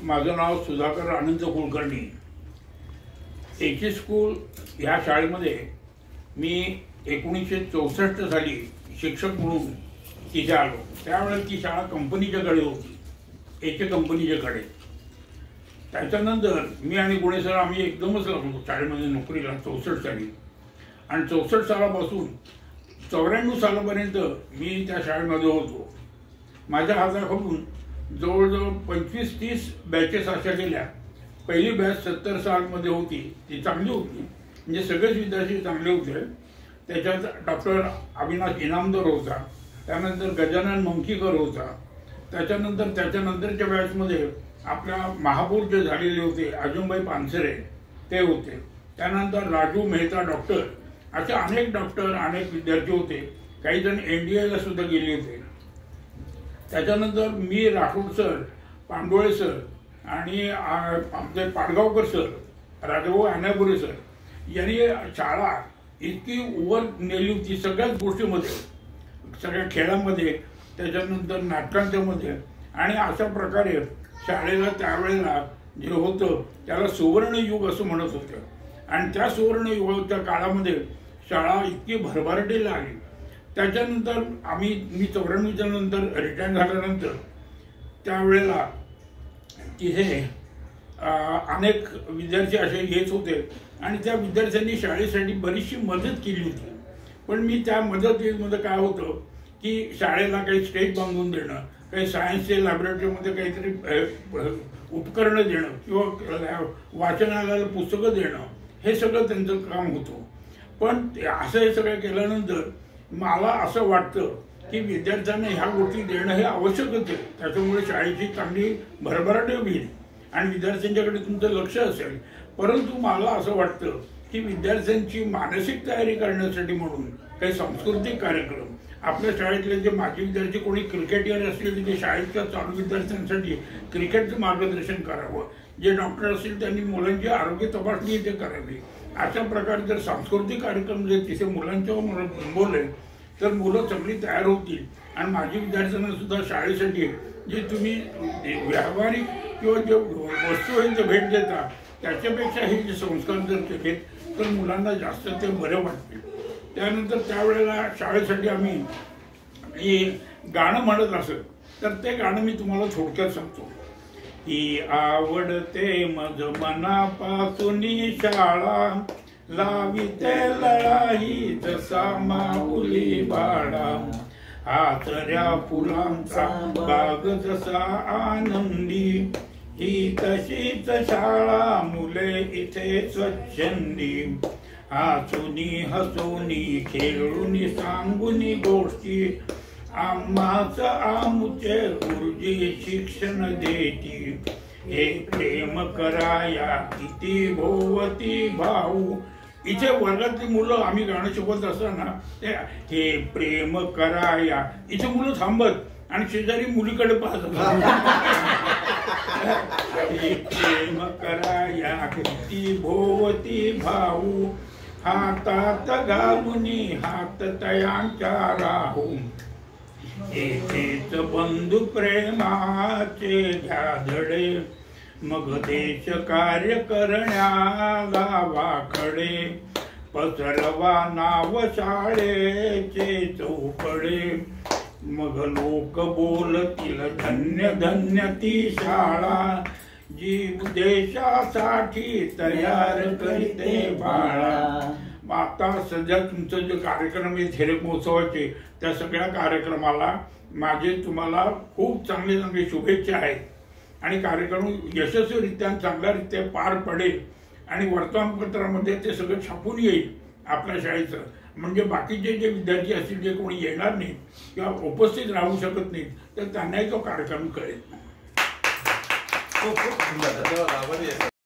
माझं नाव सुधाकर अनंत Kulkarni. H school ह्या शाळेमध्ये मी 1964 साली शिक्षक म्हणून तिथे आलो. त्यावेळेस ती शाळा कंपनीच्याकडे होती, एच कंपनीच्याकडे. त्याच्यानंतर मी आणि गुणे सर आम्ही एकदमच लागलो शाळेमध्ये नोकरीला 64 साली. आणि 64 सालापासून 94 सालापर्यंत मी त्या शाळेमध्ये होतो. माझ्या हाताखालून जवळजवळ 25-30 बॅचेस अशा गेल्या. पहिली बॅच 70 सालमध्ये होती, ती चांगली होती, म्हणजे सगळेच विद्यार्थी चांगले होते. त्याच्यात डॉक्टर अविनाश इनामदार होता, त्यानंतर गजानन मंकीकर होता, त्याच्यानंतरच्या बॅचमध्ये आपल्या महापौर जे झालेले होते अजूनभाई पानसरे ते होते. त्यानंतर राजू मेहता डॉक्टर, असे अनेक डॉक्टर अनेक विद्यार्थी होते. काही जण NDAला सुद्धा गेले होते. त्याच्यानंतर मी राठोड सर, पांडोळे सर आणि आमचे पाडगावकर सर, राजाभाऊ आण्यापुरे सर यांनी शाळा इतकी वर नेली होती सगळ्याच गोष्टीमध्ये, सगळ्या खेळामध्ये, त्याच्यानंतर नाटकांच्या मध्ये. आणि अशा प्रकारे शाळेला त्यावेळेला जे होतं त्याला सुवर्ण युग असं म्हणत होतं. आणि त्या सुवर्ण युगाच्या काळामध्ये शाळा इतकी भरभराटीला आली. त्याच्यानंतर मी 94च्या नंतर रिटायर झाल्यानंतर त्यावेळेला तिथे अनेक विद्यार्थी असे येत होते आणि त्या विद्यार्थ्यांनी शाळेसाठी बरीचशी मदत केली होती. पण मी त्या मदतीमध्ये काय होतं की शाळेला काही स्टेज बांधून देणं, काही सायन्सच्या लॅबोरेटरीमध्ये काहीतरी उपकरणं देणं किंवा वाचनालयाला पुस्तकं देणं, हे सगळं त्यांचं काम होतं. पण असं हे सगळं केल्यानंतर मला असं वाटतं की विद्यार्थ्यांना ह्या गोष्टी देणं हे आवश्यकच आहे. त्याच्यामुळे शाळेची चांगली भरभराट होईल आणि विद्यार्थ्यांच्याकडे तुमचं लक्ष असेल. परंतु मला असं वाटतं की विद्यार्थ्यांची मानसिक तयारी करण्यासाठी म्हणून काही सांस्कृतिक कार्यक्रम, आपल्या शाळेतले जे माजी विद्यार्थी कोणी क्रिकेटर असतील ते शाळेच्या चालू विद्यार्थ्यांसाठी क्रिकेटचं मार्गदर्शन करावं, जे डॉक्टर असतील त्यांनी मुलांची आरोग्य तपासणी ते करावी. अशा प्रकारे जर सांस्कृतिक कार्यक्रम जर तिथे मुलांच्या बोलले तर मुलं सगळी तयार होतील. आणि माजी विद्यार्थ्यांना सुद्धा शाळेसाठी जे तुम्ही व्यावहारिक किंवा जे वस्तू आहेत ते भेट देता त्याच्यापेक्षा हे जे संस्कार जर केले तर मुलांना जास्त ते बरे वाटतील. त्यानंतर त्यावेळेला शाळेसाठी आम्ही गाणं म्हणत असत, तर ते गाणं मी तुम्हाला थोडक्यात सांगतो. ही आवडते मज मनापासून शाळा, लाविते लळाही जसा माऊली बाळा, आचऱ्या फुलांचा बाग जसा आनंदी, ही तशीच शाळा मुले इथे स्वच्छंदी, हसूनी हसूनी खेळूनी सांगुनी गोष्टी, आम्हाच आमुचे गुरुजी शिक्षण देती, हे प्रेम कराया किती भोवती भाऊ. इथे वर्गातली मुलं आम्ही गाणं शिकवत असताना हे प्रेम कराया, इथे मुलं थांबत आणि शेजारी मुलीकडे पाहत, हे प्रेम कराया किती भोवती भाऊ, हातात घालुनी हात तयांच्या राहू, येथेच बंधू प्रेमाचे घ्या धडे, मग देश कार्य करण्या गावाकडे, पसरवा नाव शाळेचे चौकडे, मग लोक बोलतील धन्य धन्य ती शाळा, जी देशासाठी तयार करते बाळा. आता सध्या तुमचं जे कार्यक्रम आहे थेरक महोत्सवाचे, त्या सगळ्या कार्यक्रमाला माझे तुम्हाला खूप चांगले चांगले शुभेच्छा आहेत. आणि कार्यक्रम यशस्वीरित्या चांगल्यारित्या पार पडेल आणि वर्तमानपत्रामध्ये ते सगळं छापून येईल आपल्या शाळेचं. म्हणजे बाकीचे जे विद्यार्थी असतील जे कोणी येणार नाहीत किंवा उपस्थित राहू शकत नाहीत तर त्यांनाही तो कार्यक्रम कळेल. खूप खूप धन्यवाद.